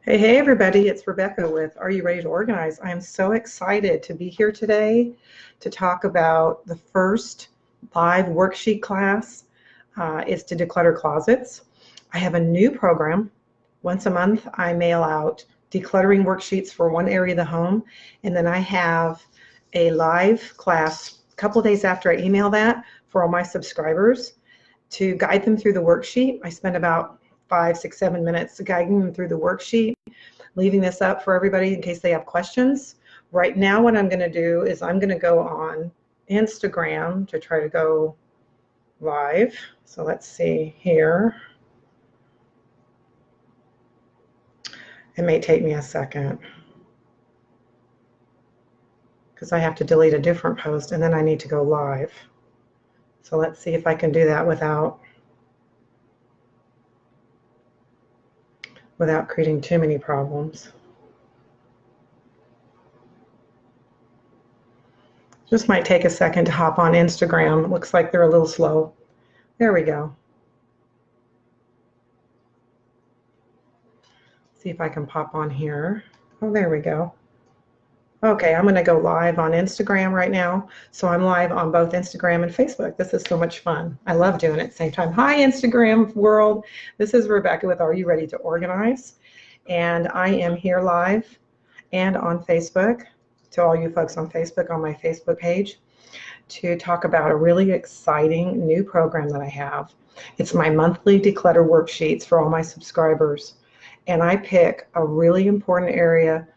Hey, everybody, it's Rebecca with Are You Ready to Organize? I am so excited to be here today to talk about the first live worksheet class. Is to declutter closets. I have a new program. Once a month, I mail out decluttering worksheets for one area of the home, and then I have a live class a couple of days after I email that for all my subscribers to guide them through the worksheet. I spend about 5, 6, 7 minutes guiding them through the worksheet, leaving this up for everybody in case they have questions. Right now, what I'm going to do is I'm going to go on Instagram to try to go live. So let's see here. It may take me a second because I have to delete a different post and then I need to go live. So let's see if I can do that without creating too many problems. Just might take a second to hop on Instagram. Looks like they're a little slow. There we go. See if I can pop on here. Oh, there we go. Okay, I'm going to go live on Instagram right now. So I'm live on both Instagram and Facebook. This is so much fun. I love doing it at the same time. Hi, Instagram world. This is Rebecca with Are You Ready to Organize? And I am here live and on Facebook, to all you folks on Facebook, on my Facebook page, to talk about a really exciting new program that I have. It's my monthly declutter worksheets for all my subscribers. And I pick a really important area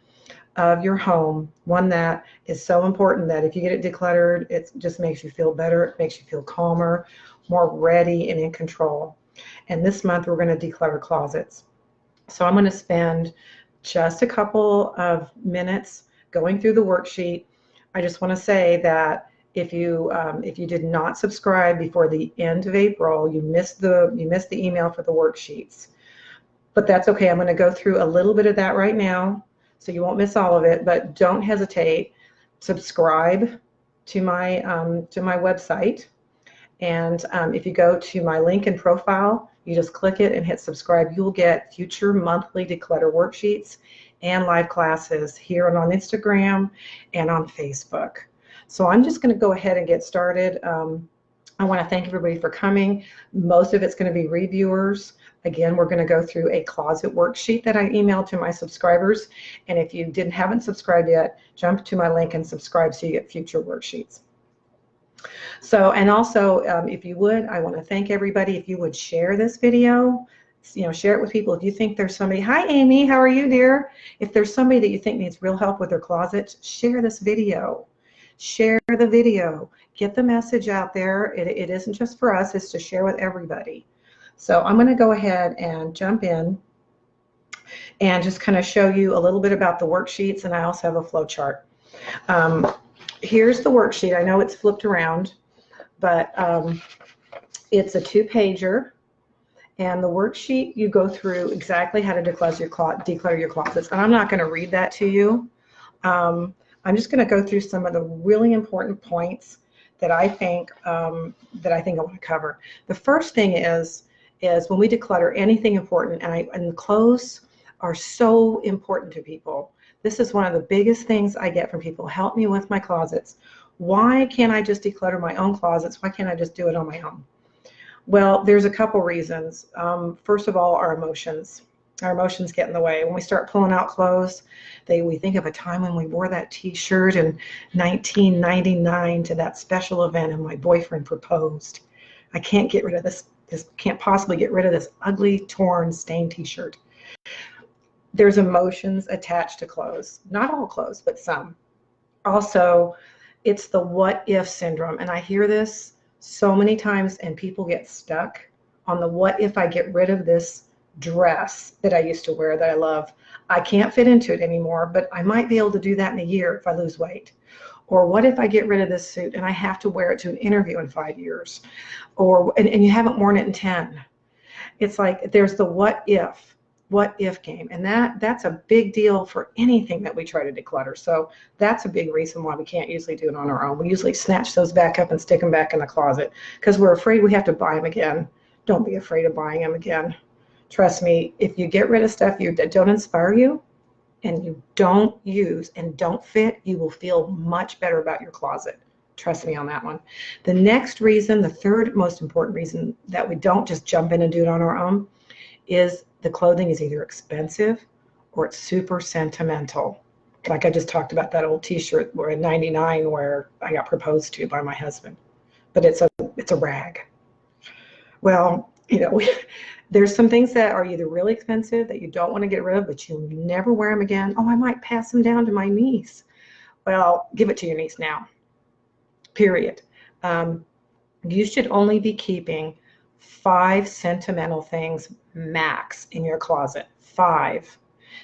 of your home, one that is so important that if you get it decluttered, it just makes you feel better, it makes you feel calmer, more ready and in control. And this month we're going to declutter closets. So I'm going to spend just a couple of minutes going through the worksheet. I just want to say that if you did not subscribe before the end of April, you missed the email for the worksheets. But that's okay. I'm going to go through a little bit of that right now, so you won't miss all of it. But don't hesitate. Subscribe to my website, and if you go to my link in profile, you just click it and hit subscribe. You'll get future monthly declutter worksheets and live classes here and on Instagram and on Facebook. So I'm just going to go ahead and get started. I want to thank everybody for coming. Most of it's going to be reviewers. Again, we're going to go through a closet worksheet that I emailed to my subscribers. And if you haven't subscribed yet, jump to my link and subscribe so you get future worksheets. So, and also, if you would, I want to thank everybody. If you would share this video, share it with people. If you think there's somebody, hi Amy, how are you, dear? If there's somebody that you think needs real help with their closet, share this video. Share the video. Get the message out there. It isn't just for us, it's to share with everybody. So I'm going to go ahead and jump in and just kind of show you a little bit about the worksheets, and I also have a flow chart. Here's the worksheet. I know it's flipped around, but it's a 2-pager, and the worksheet, you go through exactly how to declutter your closets. And I'm not going to read that to you. I'm just going to go through some of the really important points that I think I want to cover. The first thing is when we declutter anything important, and clothes are so important to people. This is one of the biggest things I get from people. Help me with my closets. Why can't I just declutter my own closets? Why can't I just do it on my own? Well, there's a couple reasons. First of all, our emotions. Our emotions get in the way. When we start pulling out clothes, we think of a time when we wore that t-shirt in 1999 to that special event and my boyfriend proposed. I can't get rid of this can't possibly get rid of this ugly, torn, stained t-shirt. There's emotions attached to clothes. Not all clothes, but some. Also, it's the what if syndrome. And I hear this so many times, and people get stuck on the what if I get rid of this dress that I used to wear that I love. I can't fit into it anymore, but I might be able to do that in a year if I lose weight. Or what if I get rid of this suit and I have to wear it to an interview in 5 years? And you haven't worn it in 10. It's like there's the what if game, and that's a big deal for anything that we try to declutter. So that's a big reason why we can't usually do it on our own. We usually snatch those back up and stick them back in the closet because we're afraid we have to buy them again. Don't be afraid of buying them again. Trust me, if you get rid of stuff that don't inspire you and you don't use and don't fit, you will feel much better about your closet. Trust me on that one. The next reason, the third most important reason that we don't just jump in and do it on our own, is the clothing is either expensive or it's super sentimental. Like I just talked about that old t-shirt where in 99 where I got proposed to by my husband. But it's a rag. Well, there's some things that are either really expensive that you don't want to get rid of, but you'll never wear them again. Oh, I might pass them down to my niece. Well, give it to your niece now. Period. You should only be keeping 5 sentimental things max in your closet. 5.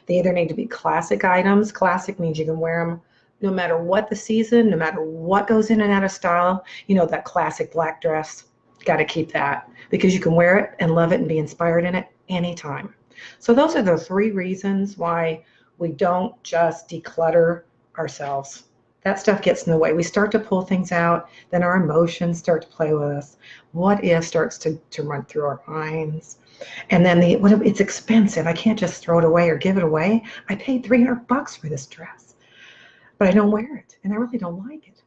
They either need to be classic items. Classic means you can wear them no matter what the season, no matter what goes in and out of style. That classic black dress, got to keep that because you can wear it and love it and be inspired in it anytime. So those are the 3 reasons why we don't just declutter ourselves. That stuff gets in the way. We start to pull things out, then our emotions start to play with us. What if starts to run through our minds. And then it's expensive. I can't just throw it away or give it away. I paid $300 for this dress, but I don't wear it and I really don't like it.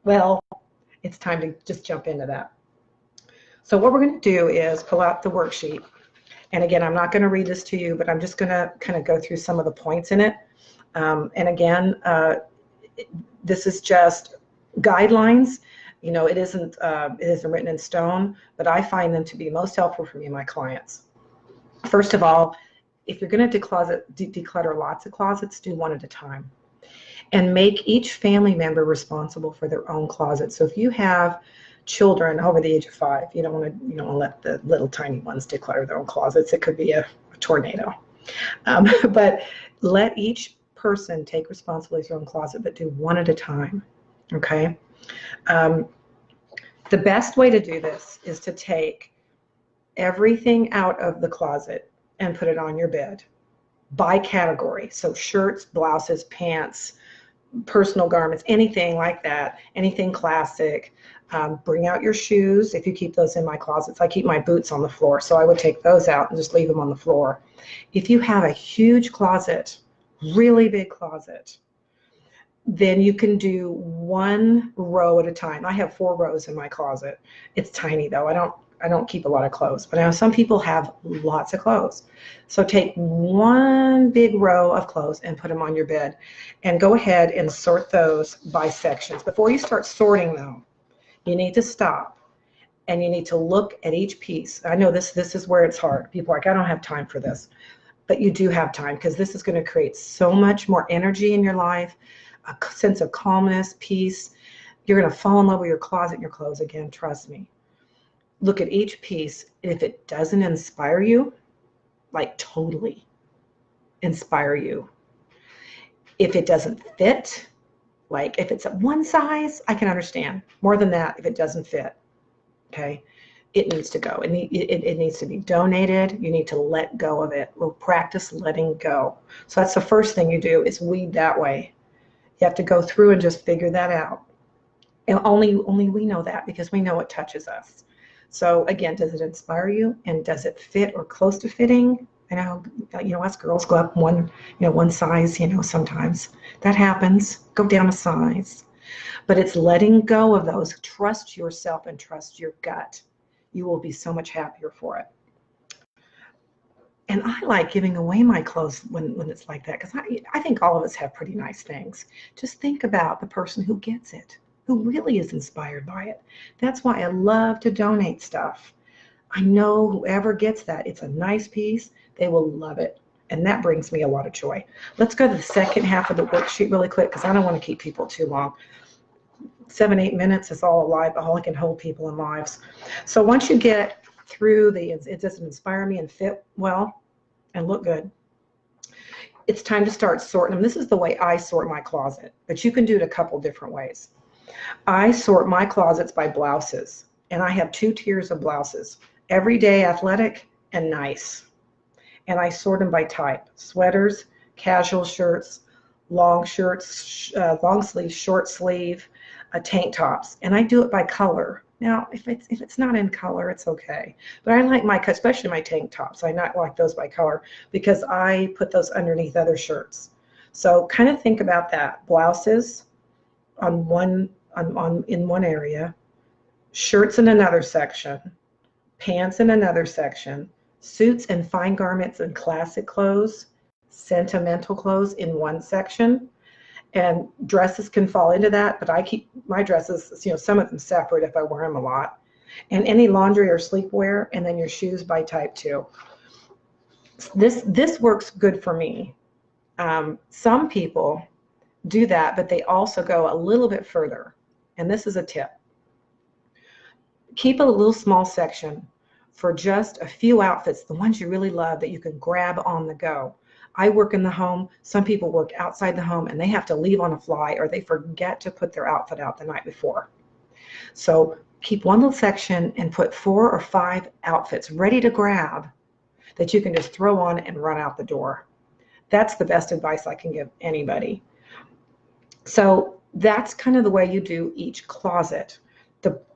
Well, it's time to just jump into that. So what we're going to do is pull out the worksheet. And again, I'm not going to read this to you, but I'm just going to kind of go through some of the points in it. And again, this is just guidelines. It isn't written in stone, but I find them to be most helpful for me and my clients. First of all, if you're going to declutter lots of closets, do one at a time. And make each family member responsible for their own closet. So if you have children over the age of 5, you don't want to let the little tiny ones declutter their own closets. It could be a tornado. But let each person take responsibility for their own closet, but do one at a time. Okay. The best way to do this is to take everything out of the closet and put it on your bed by category. So shirts, blouses, pants, personal garments, anything like that, anything classic. Bring out your shoes. If you keep those in my closets, I keep my boots on the floor. So I would take those out and just leave them on the floor. If you have a huge closet, really big closet, then you can do 1 row at a time. I have 4 rows in my closet. It's tiny though. I don't keep a lot of clothes, but I know some people have lots of clothes. So take 1 big row of clothes and put them on your bed and go ahead and sort those by sections. Before you start sorting though, you need to stop and you need to look at each piece. I know this is where it's hard. People are like, I don't have time for this. But you do have time because this is going to create so much more energy in your life, a sense of calmness, peace. You're going to fall in love with your closet and your clothes again, trust me. Look at each piece. If it doesn't inspire you, like totally inspire you. If it doesn't fit, like if it's at one size, I can understand. More than that, if it doesn't fit, okay, it needs to go. It needs to be donated. You need to let go of it. We'll practice letting go. So that's the first thing you do is weed that way. You have to go through and just figure that out. And only we know that because we know it touches us. So again, does it inspire you and does it fit or close to fitting? I know, us girls go up one size, sometimes that happens. Go down a size. But it's letting go of those. Trust yourself and trust your gut. You will be so much happier for it. And I like giving away my clothes when it's like that because I think all of us have pretty nice things. Just think about the person who gets it, who really is inspired by it. That's why I love to donate stuff. I know whoever gets that, it's a nice piece, they will love it. And that brings me a lot of joy. Let's go to the second half of the worksheet really quick because I don't want to keep people too long. 7-8 minutes is all I can hold people in lives. So once you get through it doesn't inspire me and fit well and look good, it's time to start sorting them. This is the way I sort my closet, but you can do it a couple different ways. I sort my closets by blouses, and I have 2 tiers of blouses, everyday athletic and nice. And I sort them by type: sweaters, casual shirts, long shirts, long sleeve, short sleeve, tank tops. And I do it by color. Now, if it's not in color, it's okay. But I like my, especially my tank tops. I not like those by color because I put those underneath other shirts. So kind of think about that. Blouses on one in one area, shirts in another section, pants in another section, suits and fine garments and classic clothes, sentimental clothes in one section, and dresses can fall into that, but I keep my dresses, some of them separate if I wear them a lot, and any laundry or sleepwear, and then your shoes by type too. This works good for me. Some people do that, but they also go a little bit further, and this is a tip. Keep a little small section for just a few outfits, the ones you really love that you can grab on the go. I work in the home. Some people work outside the home and they have to leave on a fly or they forget to put their outfit out the night before. So keep one little section and put 4 or 5 outfits ready to grab that you can just throw on and run out the door. That's the best advice I can give anybody. So that's kind of the way you do each closet.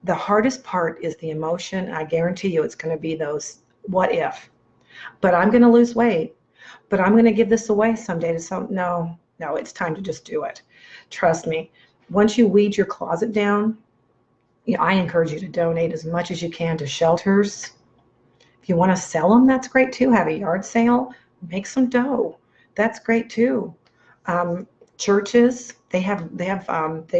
The hardest part is the emotion. I guarantee you it's going to be those what if. But I'm going to lose weight. But I'm going to give this away someday to some. No, it's time to just do it. Trust me. Once you weed your closet down, I encourage you to donate as much as you can to shelters. If you want to sell them, that's great too. Have a yard sale, make some dough. That's great too. Churches, they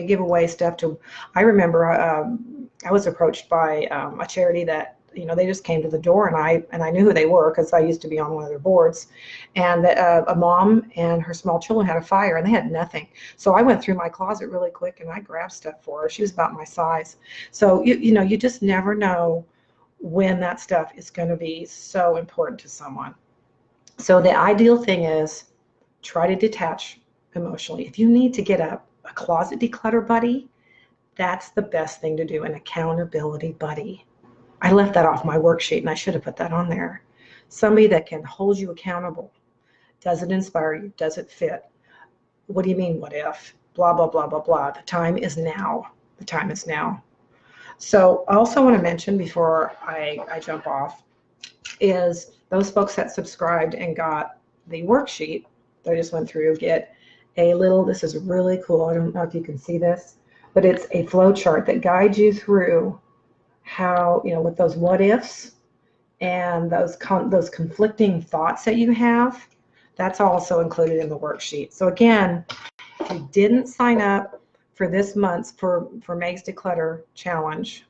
give away stuff to. I remember I was approached by a charity that they just came to the door, and I knew who they were because I used to be on one of their boards, and a mom and her small children had a fire and they had nothing. So I went through my closet really quick and I grabbed stuff for her. She was about my size. So you just never know when that stuff is going to be so important to someone. So the ideal thing is try to detach emotionally. If you need to get a closet declutter buddy, that's the best thing to do, an accountability buddy. I left that off my worksheet and I should have put that on there. Somebody that can hold you accountable. Does it inspire you? Does it fit? What do you mean, what if? Blah, blah, blah, blah, blah. The time is now. The time is now. So I also want to mention before I jump off is those folks that subscribed and got the worksheet that I just went through get a little, this is really cool. I don't know if you can see this, but it's a flow chart that guides you through how, with those what ifs and those conflicting thoughts that you have. That's also included in the worksheet. So again, if you didn't sign up for this month's for Meg's Declutter Challenge,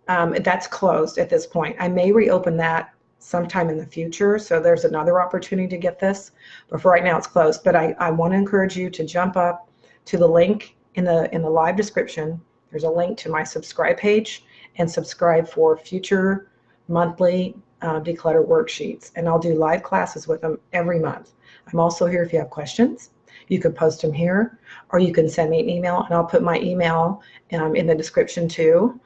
that's closed at this point. I may reopen that sometime in the future, so there's another opportunity to get this, but for right now it's closed. But I want to encourage you to jump up to the link in the live description. There's a link to my subscribe page and subscribe for future monthly declutter worksheets, and I'll do live classes with them every month. I'm also here if you have questions. You can post them here, or you can send me an email, and I'll put my email in the description too.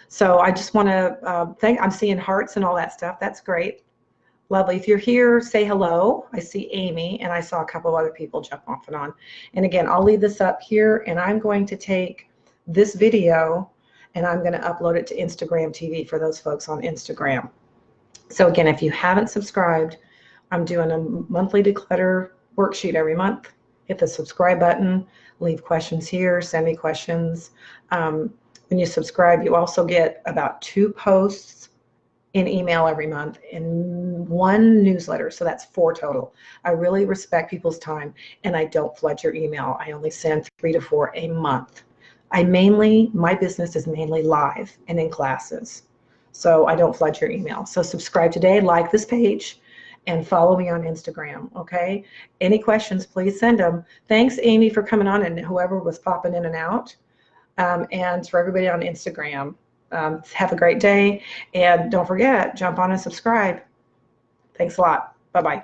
So I just want to thank, I'm seeing hearts and all that stuff. That's great. Lovely. If you're here, say hello. I see Amy, and I saw a couple of other people jump off and on. And again, I'll leave this up here, and I'm going to take this video and I'm going to upload it to Instagram TV for those folks on Instagram. So again, if you haven't subscribed, I'm doing a monthly declutter worksheet every month. Hit the subscribe button, leave questions here, send me questions. When you subscribe, you also get about 2 posts in email every month and 1 newsletter. So that's 4 total. I really respect people's time, and I don't flood your email. I only send 3 to 4 a month. My business is mainly live and in classes. So I don't flood your email. So subscribe today, like this page, and follow me on Instagram, okay? Any questions, please send them. Thanks, Amy, for coming on, and whoever was popping in and out. And for everybody on Instagram, have a great day. And don't forget, jump on and subscribe. Thanks a lot. Bye-bye.